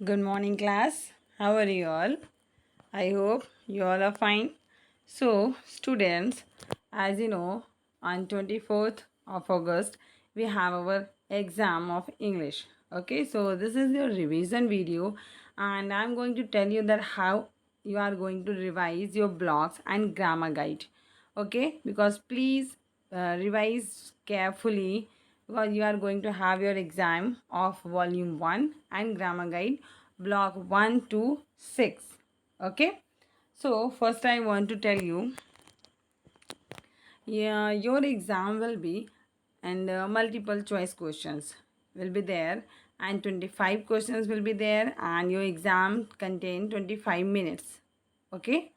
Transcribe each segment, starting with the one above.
Good morning, class. How are you all? I hope you all are fine. So, students, as you know, on 24th of August, we have our exam of English. Okay, so this is your revision video, and I'm going to tell you that how you are going to revise your blocks and grammar guide. Okay, because please revise carefully because you are going to have your exam of volume 1 and grammar guide block 1 to 6. Okay, so first I want to tell you, yeah, your exam will be and multiple choice questions will be there, and 25 questions will be there, and your exam contain 25 minutes. Okay,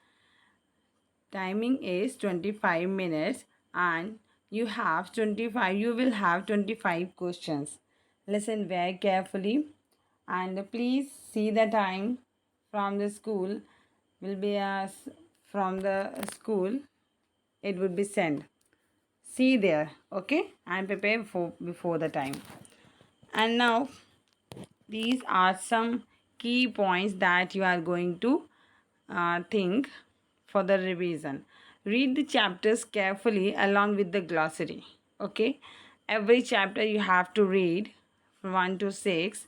timing is 25 minutes, and you will have 25 questions. Listen very carefully, and please see the time from the school will be as from the school it would be sent. See there, okay, and prepare for before the time. And now these are some key points that you are going to think for the revision. Read the chapters carefully along with the glossary. Okay, every chapter you have to read from 1 to 6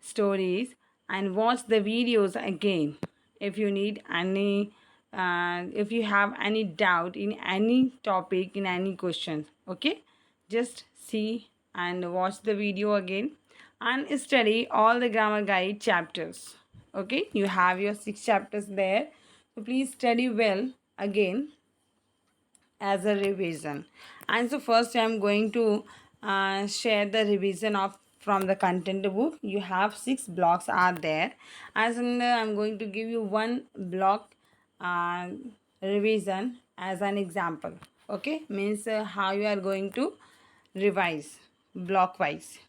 stories and watch the videos again if you need any if you have any doubt in any topic in any question. Okay, just see and watch the video again and study all the grammar guide chapters. Okay, you have your 6 chapters there, so please study well again as a revision. And so first I'm going to share the revision of from the content book. You have 6 blocks are there, as in I'm going to give you one block uh, revision as an example. Okay, means how you are going to revise block wise.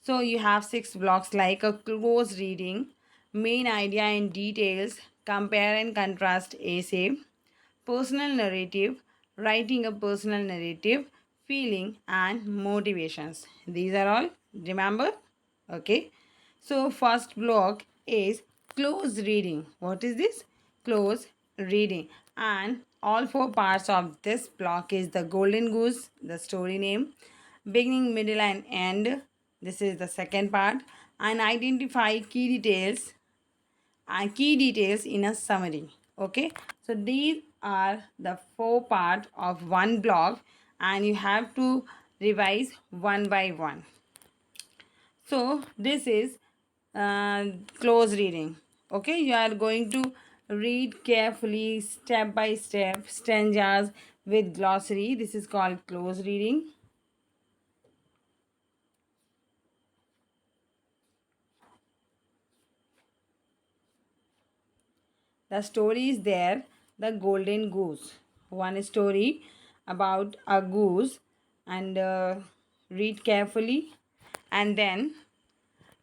So you have 6 blocks like a close reading, main idea and details, compare and contrast essay, personal narrative, writing a personal narrative, feeling and motivations. These are all, remember? Okay. So first block is close reading. What is this? Close reading. And all 4 parts of this block is the golden goose, the story name, beginning, middle and end. This is the second part. And identify key details in a summary. Okay, so these are the 4 part of one block, and you have to revise one by one. So this is close reading. Okay, you are going to read carefully step by step stanzas with glossary. This is called close reading. The story is there, the golden goose. One story about a goose, and read carefully. And then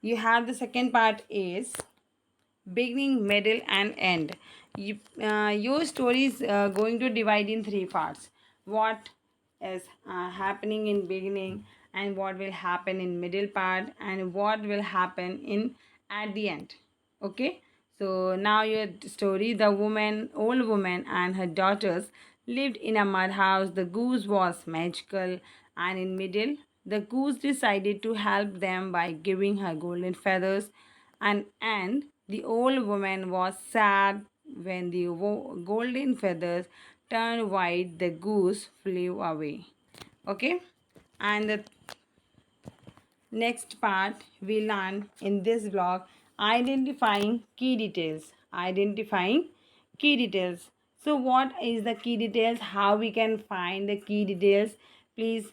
you have the second part is beginning, middle, and end. Your story is going to divide in 3 parts. What is happening in beginning, and what will happen in middle part, and what will happen in at the end. Okay, so now your story, the old woman and her daughters lived in a mud house. The goose was magical, and in middle the goose decided to help them by giving her golden feathers, and the old woman was sad when the golden feathers turned white. The goose flew away. Okay, and the next part we learn in this block, identifying key details. Identifying key details. So what is the key details? How we can find the key details? Please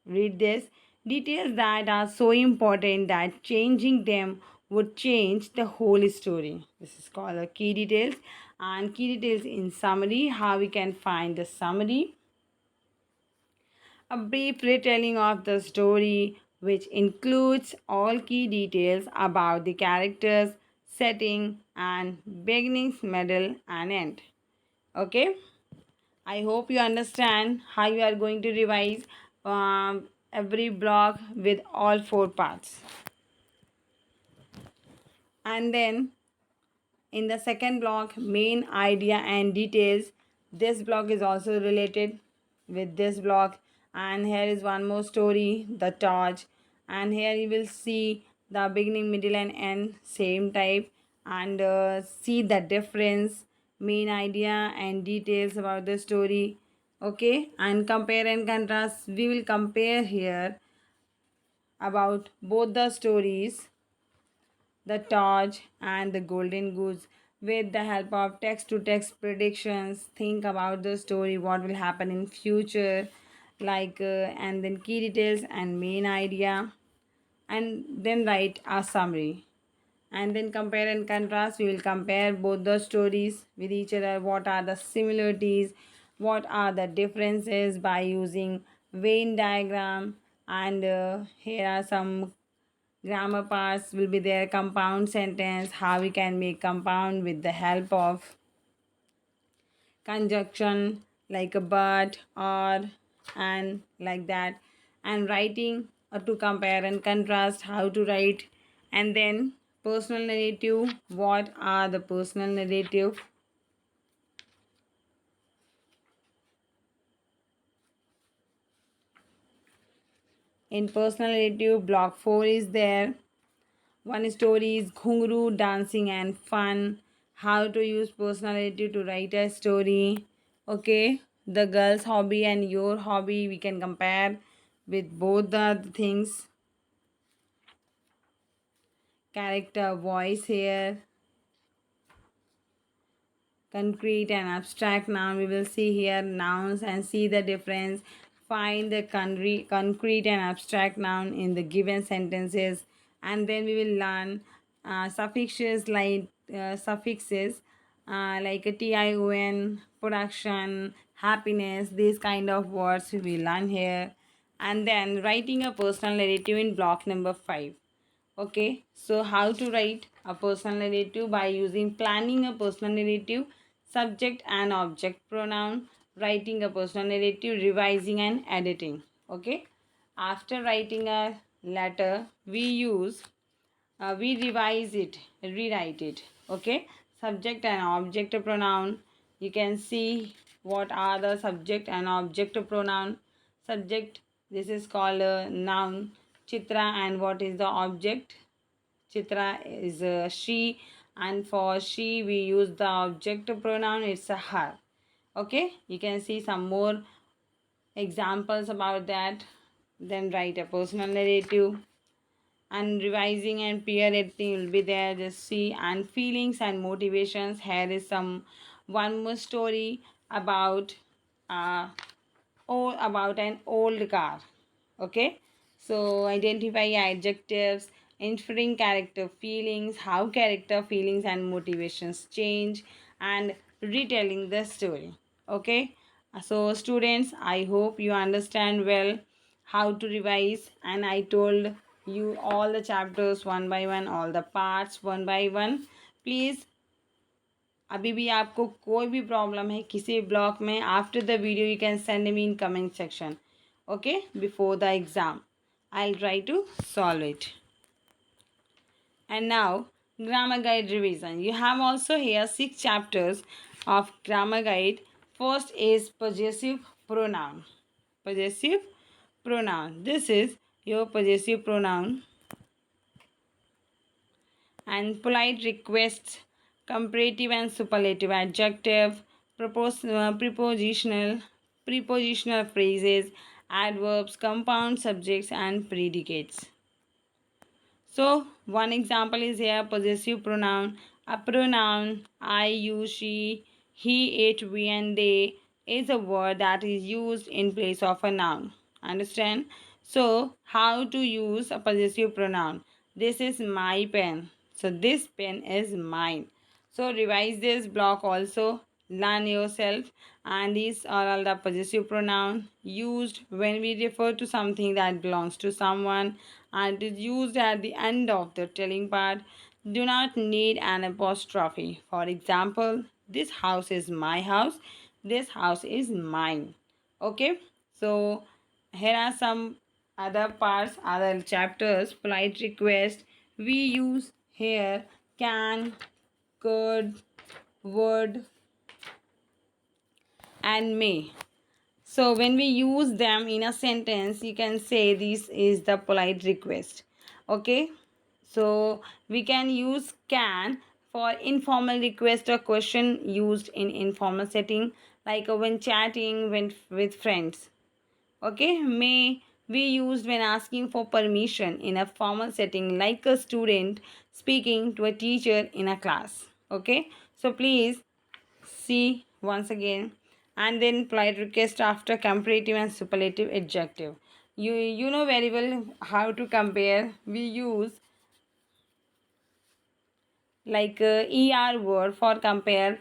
read this. Details that are so important that changing them would change the whole story. This is called the key details. And key details in summary, how we can find the summary. A brief retelling of the story, which includes all key details about the characters, setting, and beginnings, middle, and end. Okay, I hope you understand how you are going to revise every block with all 4 parts. And then in the second block, main idea and details. This block is also related with this block. And here is one more story, the torch. And here you will see the beginning, middle and end, same type. And see the difference, main idea and details about the story. Okay, and compare and contrast. We will compare here about both the stories, the Taj and the Golden Goose, with the help of text to text predictions. Think about the story, what will happen in future, and then key details and main idea, and then write a summary. And then compare and contrast. We will compare both the stories with each other. What are the similarities, what are the differences, by using Venn diagram. And here are some grammar parts will be there. Compound sentence, how we can make compound with the help of conjunction, like a but, or, and like that. And writing to compare and contrast, how to write. And then personal narrative, what are the personal narrative. In personal narrative, block 4 is there. One story is Ghungru, dancing and fun. How to use personality to write a story. Okay, the girl's hobby and your hobby, we can compare with both the things. Character, voice here. Concrete and abstract noun, we will see here nouns and see the difference. Find the concrete and abstract noun in the given sentences. And then we will learn suffixes, like a tion, production, happiness, these kind of words we will learn here. And then writing a personal narrative in block number 5. Okay, so how to write a personal narrative? By using planning a personal narrative, subject and object pronoun, writing a personal narrative, revising and editing. Okay, after writing a letter, we revise it, rewrite it. Okay, subject and object pronoun. You can see what are the subject and object pronoun. Subject, this is called a noun, Chitra, and what is the object? Chitra is she, and for she we use the object pronoun, it's a her. Okay, you can see some more examples about that. Then write a personal narrative. And revising and peer editing will be there, just see. And feelings and motivations, here is some one more story about uh, about an old car. Okay, so identify adjectives, inferring character feelings, how character feelings and motivations change, and retelling the story. Okay, so students, I hope you understand well how to revise, and I told you all the chapters one by one, all the parts one by one. Please, अभी भी आपको कोई भी problem है किसी block में, after the video you can send me in comment section. Okay, before the exam I'll try to solve it. And now, grammar guide revision. You have also here 6 chapters of grammar guide. First is possessive pronoun. Possessive pronoun, this is your possessive pronoun. And polite requests, comparative and superlative adjective, prepositional phrases, adverbs, compound subjects and predicates. So one example is here, possessive pronoun. A pronoun I, you, she, he, it, we and they is a word that is used in place of a noun. Understand? So how to use a possessive pronoun? This is my pen. So this pen is mine. So revise this block also. Learn yourself. And these are all the possessive pronoun used when we refer to something that belongs to someone, and is used at the end of the telling part. Do not need an apostrophe. For example, this house is my house. This house is mine. Okay. So here are some other parts, other chapters. Polite request. We use here can, could, would, and may. So when we use them in a sentence, you can say this is the polite request. Okay. So we can use can for informal request or question used in informal setting, like when chatting with friends. Okay. May be used when asking for permission in a formal setting, like a student speaking to a teacher in a class. Okay. So please see once again. And then polite request after comparative and superlative adjective. You know very well how to compare. We use like er word for compare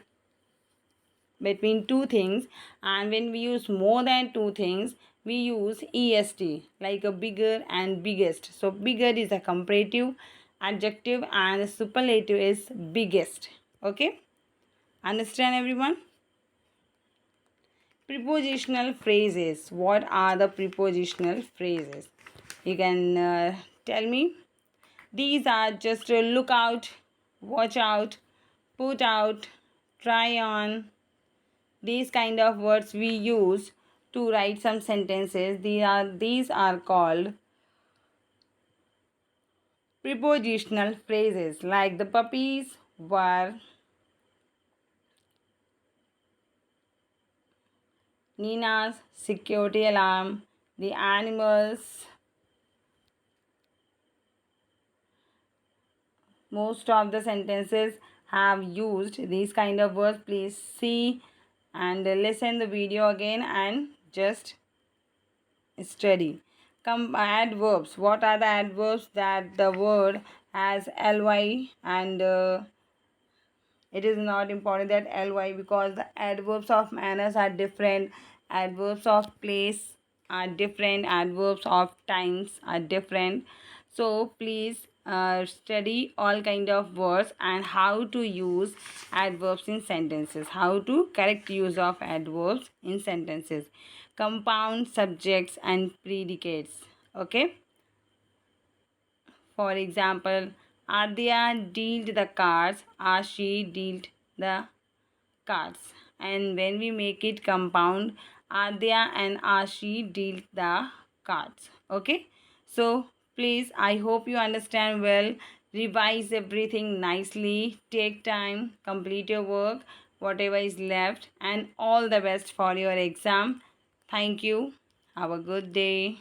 between two things, and when we use more than two things we use est, like a bigger and biggest. So bigger is a comparative adjective and superlative is biggest. Okay, understand everyone? Prepositional phrases. What are the prepositional phrases? You can tell me. These are just look out, watch out, put out, try on. These kind of words we use to write some sentences. These are called prepositional phrases, like the puppies were Nina's security alarm. The animals, most of the sentences have used these kind of words. Please see and listen the video again and just study. Come adverbs. What are the adverbs? That the word has ly, and it is not important that ly, because the adverbs of manners are different, adverbs of place are different, adverbs of times are different. So please study all kind of words and how to use adverbs in sentences, how to correct use of adverbs in sentences, compound subjects and predicates. Okay. For example, Adya dealt the cards, Ashi dealt the cards. And when we make it compound, Adya and Ashi dealt the cards. Okay. So please, I hope you understand well. Revise everything nicely. Take time. Complete your work. Whatever is left. And all the best for your exam. Thank you. Have a good day.